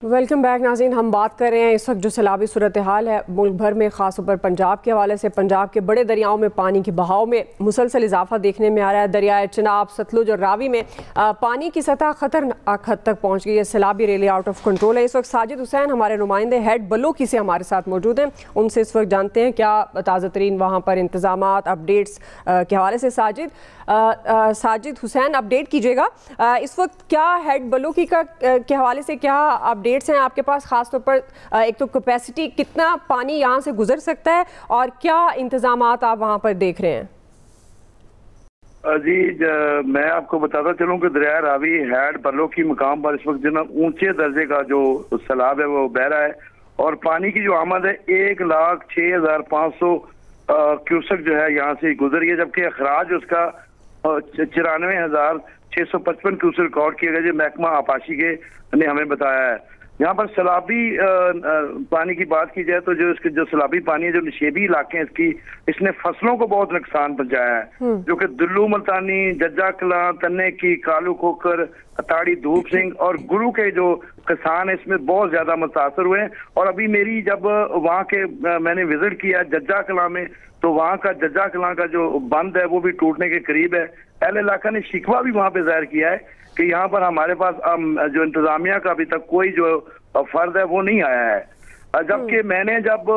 Welcome back नाज़रीन। हम बात कर रहे हैं इस वक्त जो सैलाबी सूरत हाल है मुल्क भर में, ख़ासतौर पर पंजाब के हवाले से। पंजाब के बड़े दरियाओं में पानी के बहाव में मुसलसल इजाफा देखने में आ रहा है। दरियाए चिनाब, सतलुज और रावी में पानी की सतह खतरनाक हद तक पहुँच गई है। सैलाबी रैली आउट ऑफ कंट्रोल है। इस वक्त साजिद हुसैन हमारे नुमाइंदे हेड बलोकी से हमारे साथ मौजूद हैं। उनसे इस वक्त जानते हैं क्या ताज़ा तरीन वहाँ पर इंतज़ामात, अपडेट्स के हवाले से। साजिद हुसैन, अपडेट कीजिएगा इस वक्त क्या हेड बलोकी के हवाले से क्या अपडेट्स हैं आपके पास? खासतौर पर एक तो कैपेसिटी, कितना पानी यहाँ से गुजर सकता है और क्या इंतजामात आप वहाँ पर देख रहे हैं? जी मैं आपको बताता चलूँ कि दरिया रावी हेड बलोकी मुकाम पर इस वक्त जो ना ऊंचे दर्जे का जो सैलाब है वो बह रहा है और पानी की जो आमद है 1,06,500 क्यूसेक जो है यहाँ से गुजर रही है, जबकि अखराज उसका 94,655 क्यूसेक रिकॉर्ड किए गए जो महकमा आपाशी के ने हमें बताया है। यहाँ पर सैलाबी पानी की बात की जाए तो जो इसके जो सैलाबी पानी है, जो निशेबी इलाके हैं इसने फसलों को बहुत नुकसान पहुंचाया है, जो कि दुल्लू मुल्तानी, जज्जा कला, तन्ने की, कालू खोकर, अताड़ी धूप सिंह और गुरु के जो किसान है इसमें बहुत ज्यादा मुतासर हुए हैं। और अभी मेरी जब वहाँ के मैंने विजिट किया जज्जा कला में, तो वहाँ का जज्जा कला का जो बंद है वो भी टूटने के करीब है। अहले इलाका ने शिकवा भी वहाँ पे जाहिर किया है कि यहाँ पर हमारे पास जो इंतजामिया का अभी तक कोई जो फर्द है वो नहीं आया है। जबकि मैंने जब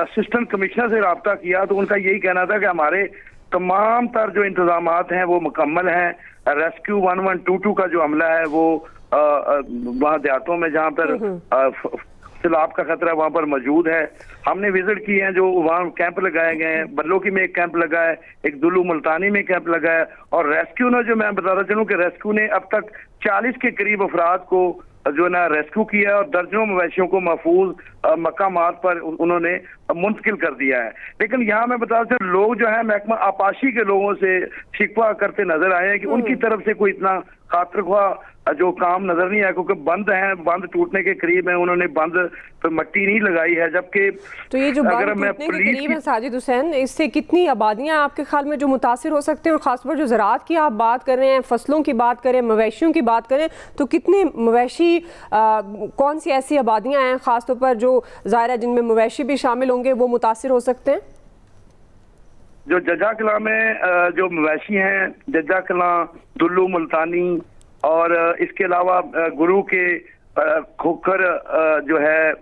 असिस्टेंट कमिश्नर से रब्ता किया तो उनका यही कहना था कि हमारे तमाम तर जो इंतजामात हैं वो मुकम्मल हैं। रेस्क्यू 1122 का जो अमला है वो वहाँ देहातों में जहाँ पर सैलाब का खतरा वहाँ पर मौजूद है। हमने विजिट किए हैं, जो वहाँ कैंप लगाए गए हैं। बल्लोकी में एक कैंप लगा है, एक दुल्लू मुल्तानी में कैंप लगा है और रेस्क्यू ने, जो मैं बताता चलूँ कि रेस्क्यू ने अब तक 40 के करीब अफराद को जो ना रेस्क्यू किया और दर्जनों मवेशियों को महफूज मकामात पर उन्होंने मुंतकिल कर दिया है। लेकिन यहाँ मैं बता दूं लोग जो है महकमा आपाशी के लोगों से शिकवा करते नजर आए हैं कि उनकी तरफ से कोई इतना खातिर जो काम नजर नहीं आया, क्योंकि बंद है, बंद टूटने के करीब है, उन्होंने बंद पर मट्टी नहीं लगाई है। जबकि तो ये जो बंद टूटने के करीब है साजिद हुसैन, इससे कितनी आबादियां आपके ख्याल में जो मुतासिर हो सकते हैं? और खासतौर जो ज़राअत की आप बात कर रहे हैं, फसलों की बात करें, मवेशियों की बात करें, तो कितने मवेशी, कौन सी ऐसी आबादियां हैं खासतौर पर जो ज़ाहिर है जिनमें मवेशी भी शामिल होंगे, वो मुतासिर हो सकते हैं? जो जज्जा कला में जो मवेशी हैं, जज्जा कला, दुल्लू मुल्तानी और इसके अलावा गुरु के खोखर जो है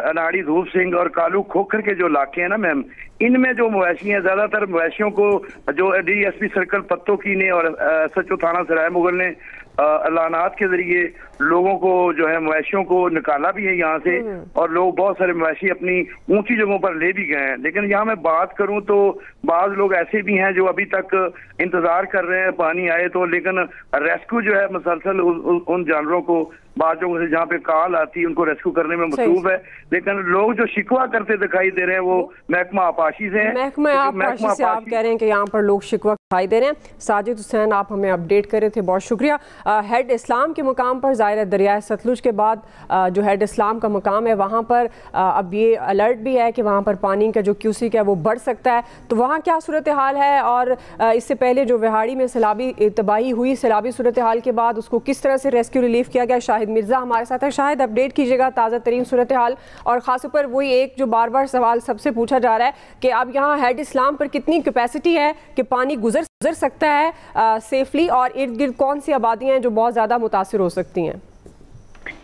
अनाड़ी धूप सिंह और कालू खोखर के जो इलाके हैं ना मैम, इनमें जो मवेशी हैं, ज्यादातर मवेशियों को जो DSP सर्कल पत्तों की ने और SHO थाना सराय मुगल ने ऐलानात के जरिए लोगों को जो है मवेशियों को निकाला भी है यहाँ से और लोग बहुत सारे मवेशी अपनी ऊंची जगहों पर ले भी गए हैं। लेकिन यहाँ मैं बात करूँ तो बाज लोग ऐसे भी हैं जो अभी तक इंतजार कर रहे हैं पानी आए तो, लेकिन रेस्क्यू जो है मुसलसल उन जानवरों को बाद लोगों से जहाँ पे कॉल आती है उनको रेस्क्यू करने में मसरूफ है। लेकिन लोग जो शिकवा करते दिखाई दे रहे हैं वो महकमा आपाशी से हैं। महकमा आपाशी से आप कह रहे हैं कि यहाँ पर लोग शिकवा दिखाई दे रहे हैं। साजिद हुसैन, आप हमें अपडेट कर रहे थे, बहुत शुक्रिया। हेड इस्लाम के मुकाम पर ज़ाहिर है दरिया सतलुज के बाद जो हेड इस्लाम का मुकाम है वहाँ पर अब ये अलर्ट भी है कि वहाँ पर पानी का जो क्यूसिक है वो बढ़ सकता है। तो वहाँ क्या सूरत हाल है और इससे पहले जो विहाड़ी में सैलाबी तबाही हुई, सैलाबी सूरत हाल के बाद उसको किस तरह से रेस्क्यू रिलीफ किया गया? शाहिद मिर्ज़ा हमारे साथ है। शाहिद, अपडेट कीजिएगा ताज़ा तरीन सूरत हाल। और ख़ास पर वही एक जो बार बार सवाल सबसे पूछा जा रहा है कि अब यहाँ हेड इस्लाम पर कितनी कैपेसिटी है कि पानी गुजर सकता है सेफली, और इर्द गिर्द कौन सी आबादियाँ हैं जो बहुत ज़्यादा मुतासिर हो सकती हैं?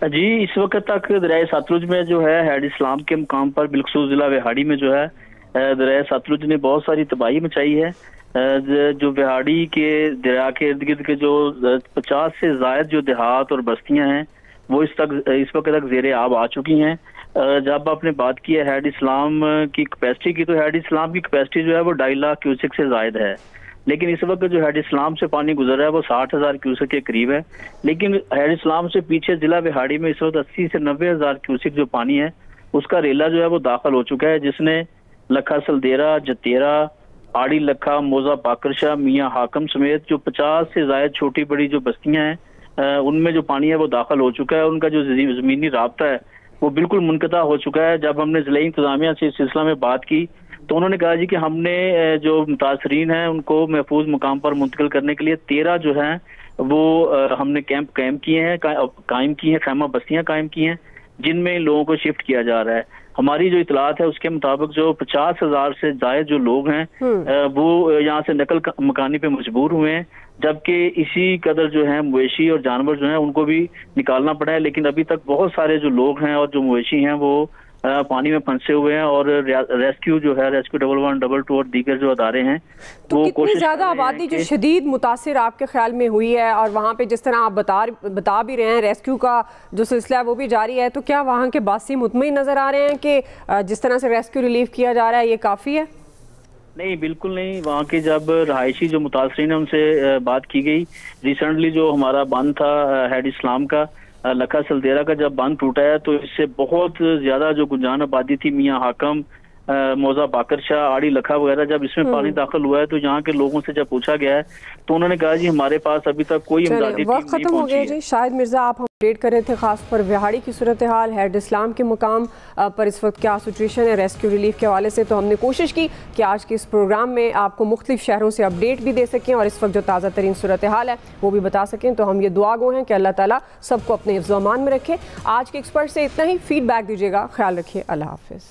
जी, इस वक्त तक दरिया सतलुज में जो है हेड इस्लाम के मुकाम पर बिलखसूस जिला विहाड़ी में जो है दरिया सतलुज ने बहुत सारी तबाही मचाई है। जो विहाड़ी के दरिया के इर्द गिर्द के जो 50 से ज़ायद जो देहात और बस्तियां हैं वो इस वक्त तक ज़ेरे आब आ चुकी हैं। जब आपने बात की है हेड इस्लाम की कैपेसिटी की, तो हेड इस्लाम की कैपेसिटी जो है वो 2.5 लाख क्यूसेक से ज़ायद है। लेकिन इस वक्त जो हेड इस्लाम से पानी गुजर रहा है वो 60,000 क्यूसेक के करीब है। लेकिन हेड इस्लाम से पीछे जिला विहाड़ी में इस वक्त 80 से 90,000 क्यूसेक जो पानी है उसका रेला जो है वो दाखिल हो चुका है, जिसने लखा सलदेरा, जतेरा, आड़ी लखा, मोजा पाकरशाह, मियाँ हाकम समेत जो 50 से ज़ायद छोटी बड़ी जो बस्तियां हैं उनमें जो पानी है वो दाखिल हो चुका है। उनका जो ज़मीनी राब्ता है वो बिल्कुल मुनक़ता हो चुका है। जब हमने ज़िला इंतज़ामिया से इस सिलसिला में बात की तो उन्होंने कहा जी कि हमने जो मुतासरीन हैं उनको महफूज मुकाम पर मुंतकिल करने के लिए 13 जो हैं वो हमने कैंप कायम किए हैं, खैमा बस्तियां कायम की हैं। जिनमें लोगों को शिफ्ट किया जा रहा है। हमारी जो इतलात है उसके मुताबिक जो 50,000 से ज्यादा जो लोग हैं वो यहाँ से नकल मकानी पे मजबूर हुए हैं, जबकि इसी कदर जो है मवेशी और जानवर जो हैं उनको भी निकालना पड़ा है। लेकिन अभी तक बहुत सारे जो लोग हैं और जो मवेशी हैं वो पानी में फंसे हुए हैं और रेस्क्यू जो है, रेस्क्यू 112 और दीगर जो अदारे हैं तो कितनी ज्यादा आबादी जो शदीद मुतासिर आपके ख्याल में हुई है, और वहाँ पे जिस तरह आप बता भी रहे हैं रेस्क्यू का जो सिलसिला है वो भी जारी है, तो क्या वहाँ के बासी मुतमईन नजर आ रहे हैं कि जिस तरह से रेस्क्यू रिलीफ किया जा रहा है ये काफ़ी है? नहीं, बिल्कुल नहीं। वहाँ के जब रहायशी जो मुतासरीन है उनसे बात की गई, रिसेंटली जो हमारा बंद था हेड इस्लाम का, लखा सलदेरा का जब बंद टूटा है तो इससे बहुत ज्यादा जो गुंजान आबादी थी, मियाँ हाकम, मौजा बाकर शाह, आड़ी लखा वगैरह, जब इसमें पानी दाखिल हुआ है तो यहाँ के लोगों से जब पूछा गया है तो उन्होंने कहा जी हमारे पास अभी तक कोई इमदादी टीम नहीं पहुंची है। खत्म हो गया जी। शाहिद मिर्जा, आप अपडेट कर रहे थे खास पर व्याहाड़ी की सूरत हाल, हेड इस्लाम के मुकाम पर इस वक्त क्या सिचुएशन है रेस्क्यू रिलीफ के हवाले से, तो हमने कोशिश की कि आज के इस प्रोग्राम में आपको मुख्तलिफ शहरों से अपडेट भी दे सकें और इस वक्त जो ताज़ा तरीन सूरत हाल है वो भी बता सकें। तो हम ये दुआ गो हैं कि अल्लाह ताला सबको अपने हिफ्ज़ व अमान में रखे। आज के एक्सपर्ट से इतना ही, फीडबैक दीजिएगा, ख्याल रखिए, अल्लाह हाफिज़।